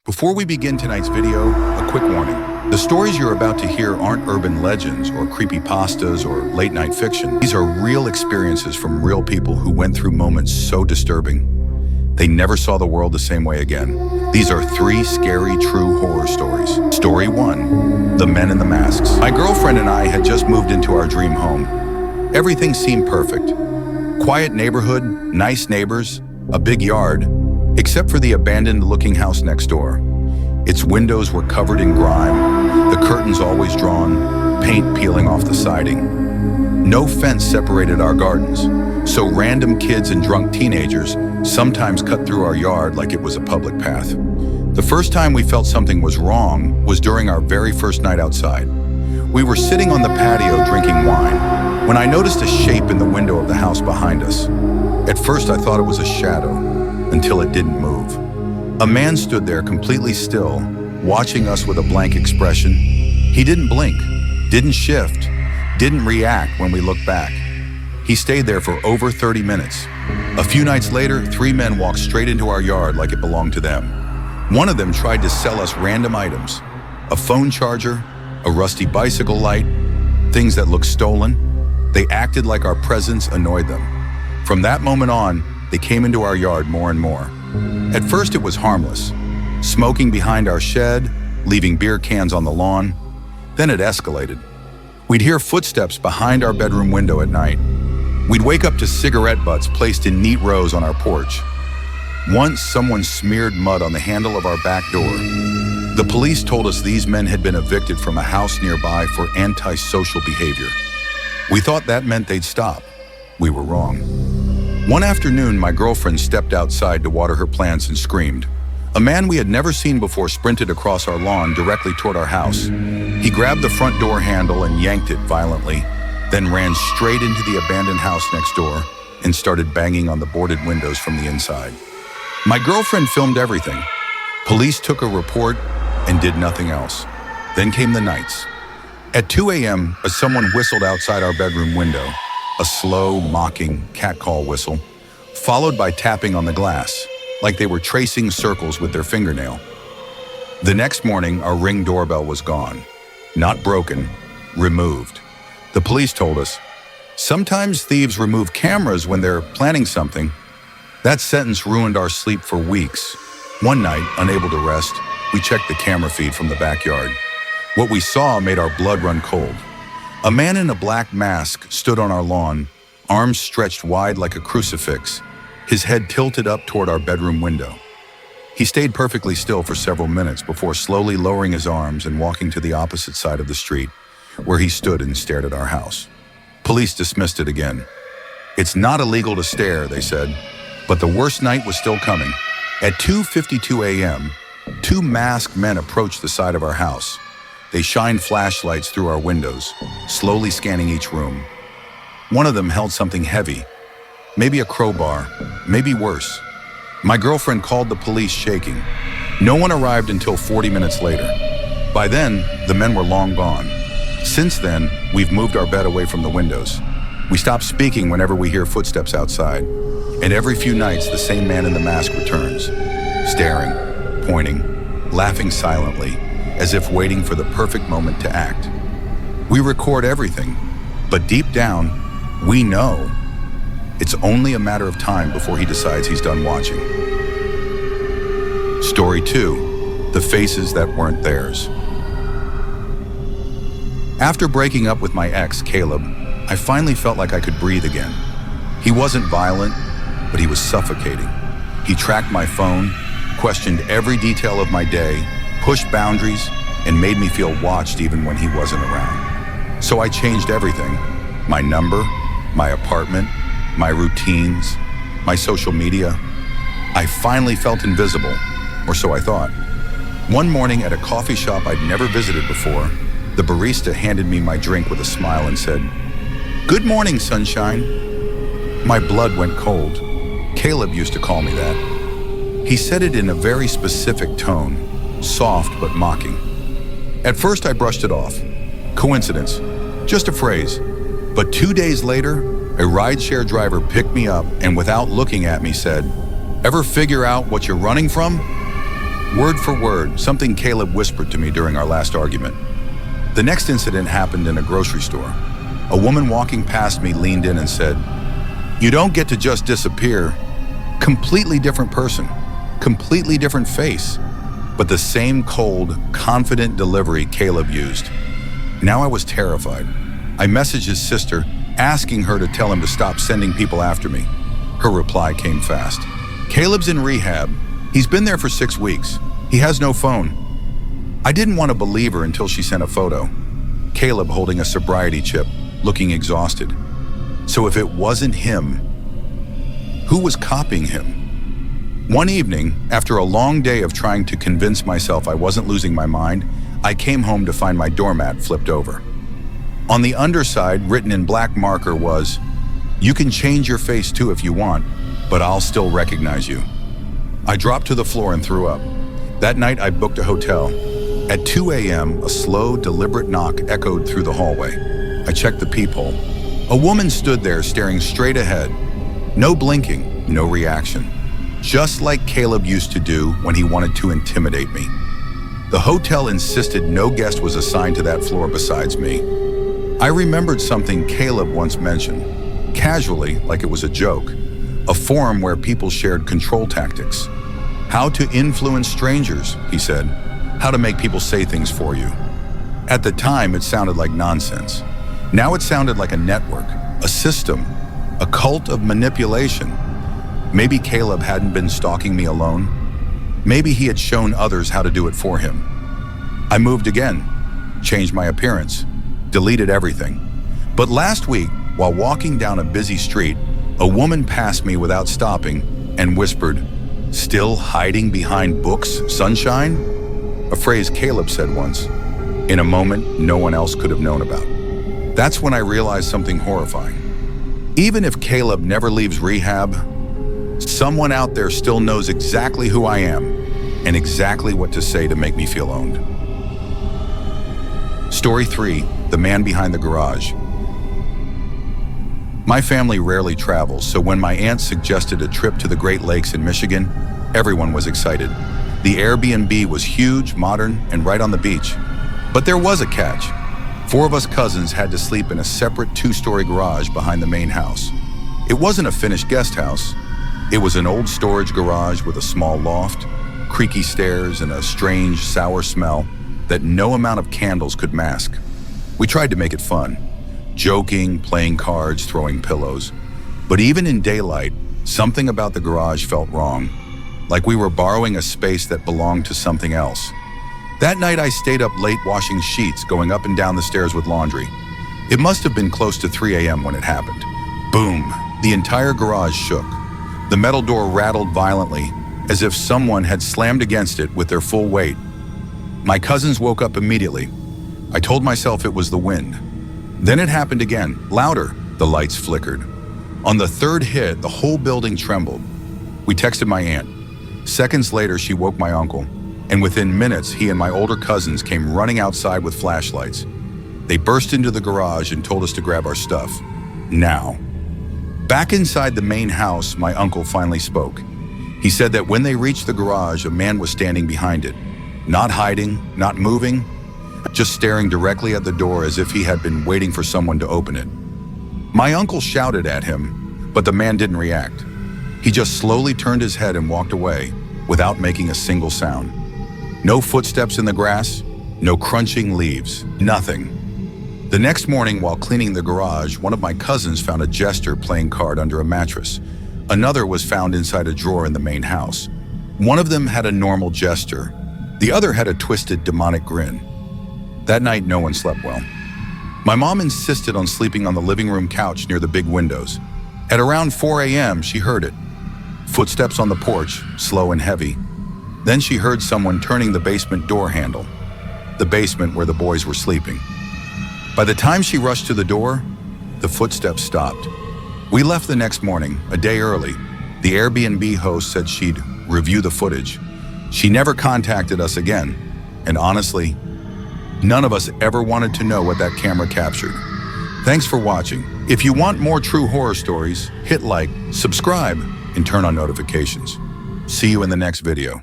Before we begin tonight's video, a quick warning. The stories you're about to hear aren't urban legends or creepypastas or late-night fiction. These are real experiences from real people who went through moments so disturbing they never saw the world the same way again. These are 3 scary, true horror stories. Story 1, The Men in the Masks. My girlfriend and I had just moved into our dream home. Everything seemed perfect. Quiet neighborhood, nice neighbors, a big yard, except for the abandoned-looking house next door. Its windows were covered in grime, the curtains always drawn, paint peeling off the siding. No fence separated our gardens, so random kids and drunk teenagers sometimes cut through our yard like it was a public path. The first time we felt something was wrong was during our very first night outside. We were sitting on the patio drinking wine when I noticed a shape in the window of the house behind us. At first I thought it was a shadow, until it didn't move. A man stood there completely still, watching us with a blank expression. He didn't blink, didn't shift, didn't react when we looked back. He stayed there for over 30 minutes. A few nights later, 3 men walked straight into our yard like it belonged to them. One of them tried to sell us random items, a phone charger, a rusty bicycle light, things that looked stolen. They acted like our presence annoyed them. From that moment on, they came into our yard more and more. At first it was harmless, smoking behind our shed, leaving beer cans on the lawn. Then it escalated. We'd hear footsteps behind our bedroom window at night. We'd wake up to cigarette butts placed in neat rows on our porch. Once someone smeared mud on the handle of our back door. The police told us these men had been evicted from a house nearby for antisocial behavior. We thought that meant they'd stop. We were wrong. One afternoon, my girlfriend stepped outside to water her plants and screamed. A man we had never seen before sprinted across our lawn directly toward our house. He grabbed the front door handle and yanked it violently, then ran straight into the abandoned house next door and started banging on the boarded windows from the inside. My girlfriend filmed everything. Police took a report and did nothing else. Then came the nights. At 2 a.m., someone whistled outside our bedroom window. A slow, mocking catcall whistle, followed by tapping on the glass, like they were tracing circles with their fingernail. The next morning, our Ring doorbell was gone. Not broken, removed. The police told us, sometimes thieves remove cameras when they're planning something. That sentence ruined our sleep for weeks. One night, unable to rest, we checked the camera feed from the backyard. What we saw made our blood run cold. A man in a black mask stood on our lawn, arms stretched wide like a crucifix, his head tilted up toward our bedroom window. He stayed perfectly still for several minutes before slowly lowering his arms and walking to the opposite side of the street, where he stood and stared at our house. Police dismissed it again. It's not illegal to stare, they said, but the worst night was still coming. At 2:52 a.m., 2 masked men approached the side of our house. They shined flashlights through our windows, slowly scanning each room. One of them held something heavy, maybe a crowbar, maybe worse. My girlfriend called the police shaking. No one arrived until 40 minutes later. By then, the men were long gone. Since then, we've moved our bed away from the windows. We stop speaking whenever we hear footsteps outside. And every few nights, the same man in the mask returns, staring, pointing, laughing silently, as if waiting for the perfect moment to act. We record everything, but deep down, we know it's only a matter of time before he decides he's done watching. Story 2, The Faces That Weren't Theirs. After breaking up with my ex, Caleb, I finally felt like I could breathe again. He wasn't violent, but he was suffocating. He tracked my phone, questioned every detail of my day, pushed boundaries, and made me feel watched even when he wasn't around. So I changed everything. My number, my apartment, my routines, my social media. I finally felt invisible, or so I thought. One morning at a coffee shop I'd never visited before, the barista handed me my drink with a smile and said, "Good morning, sunshine." My blood went cold. Caleb used to call me that. He said it in a very specific tone, soft but mocking. At first I brushed it off. Coincidence, just a phrase. But 2 days later, a rideshare driver picked me up and without looking at me said, "Ever figure out what you're running from?" Word for word, something Caleb whispered to me during our last argument. The next incident happened in a grocery store. A woman walking past me leaned in and said, "You don't get to just disappear." Completely different person, completely different face, but the same cold, confident delivery Caleb used. Now I was terrified. I messaged his sister, asking her to tell him to stop sending people after me. Her reply came fast. "Caleb's in rehab. He's been there for 6 weeks. He has no phone." I didn't want to believe her until she sent a photo. Caleb holding a sobriety chip, looking exhausted. So if it wasn't him, who was copying him? One evening, after a long day of trying to convince myself I wasn't losing my mind, I came home to find my doormat flipped over. On the underside, written in black marker was, "You can change your face too if you want, but I'll still recognize you." I dropped to the floor and threw up. That night, I booked a hotel. At 2 a.m., a slow, deliberate knock echoed through the hallway. I checked the peephole. A woman stood there staring straight ahead. No blinking, no reaction. Just like Caleb used to do when he wanted to intimidate me. The hotel insisted no guest was assigned to that floor besides me. I remembered something Caleb once mentioned, casually, like it was a joke, a forum where people shared control tactics. How to influence strangers, he said. How to make people say things for you. At the time, it sounded like nonsense. Now it sounded like a network, a system, a cult of manipulation. Maybe Caleb hadn't been stalking me alone. Maybe he had shown others how to do it for him. I moved again, changed my appearance, deleted everything. But last week, while walking down a busy street, a woman passed me without stopping and whispered, "Still hiding behind books, sunshine?" A phrase Caleb said once, in a moment no one else could have known about. That's when I realized something horrifying. Even if Caleb never leaves rehab, someone out there still knows exactly who I am and exactly what to say to make me feel owned. Story 3, The Man Behind the Garage. My family rarely travels, so when my aunt suggested a trip to the Great Lakes in Michigan, everyone was excited. The Airbnb was huge, modern, and right on the beach. But there was a catch. 4 of us cousins had to sleep in a separate 2-story garage behind the main house. It wasn't a finished guest house. It was an old storage garage with a small loft, creaky stairs, and a strange, sour smell that no amount of candles could mask. We tried to make it fun, joking, playing cards, throwing pillows. But even in daylight, something about the garage felt wrong, like we were borrowing a space that belonged to something else. That night, I stayed up late washing sheets, going up and down the stairs with laundry. It must have been close to 3 a.m. when it happened. Boom! The entire garage shook. The metal door rattled violently, as if someone had slammed against it with their full weight. My cousins woke up immediately. I told myself it was the wind. Then it happened again, louder. The lights flickered. On the 3rd hit, the whole building trembled. We texted my aunt. Seconds later, she woke my uncle, and within minutes, he and my older cousins came running outside with flashlights. They burst into the garage and told us to grab our stuff. Now. Back inside the main house, my uncle finally spoke. He said that when they reached the garage, a man was standing behind it. Not hiding, not moving, just staring directly at the door as if he had been waiting for someone to open it. My uncle shouted at him, but the man didn't react. He just slowly turned his head and walked away without making a single sound. No footsteps in the grass, no crunching leaves, nothing. The next morning, while cleaning the garage, one of my cousins found a jester playing card under a mattress. Another was found inside a drawer in the main house. One of them had a normal gesture. The other had a twisted, demonic grin. That night, no one slept well. My mom insisted on sleeping on the living room couch near the big windows. At around 4 a.m., she heard it. Footsteps on the porch, slow and heavy. Then she heard someone turning the basement door handle, the basement where the boys were sleeping. By the time she rushed to the door, the footsteps stopped. We left the next morning, a day early. The Airbnb host said she'd review the footage. She never contacted us again, and honestly, none of us ever wanted to know what that camera captured. Thanks for watching. If you want more true horror stories, hit like, subscribe, and turn on notifications. See you in the next video.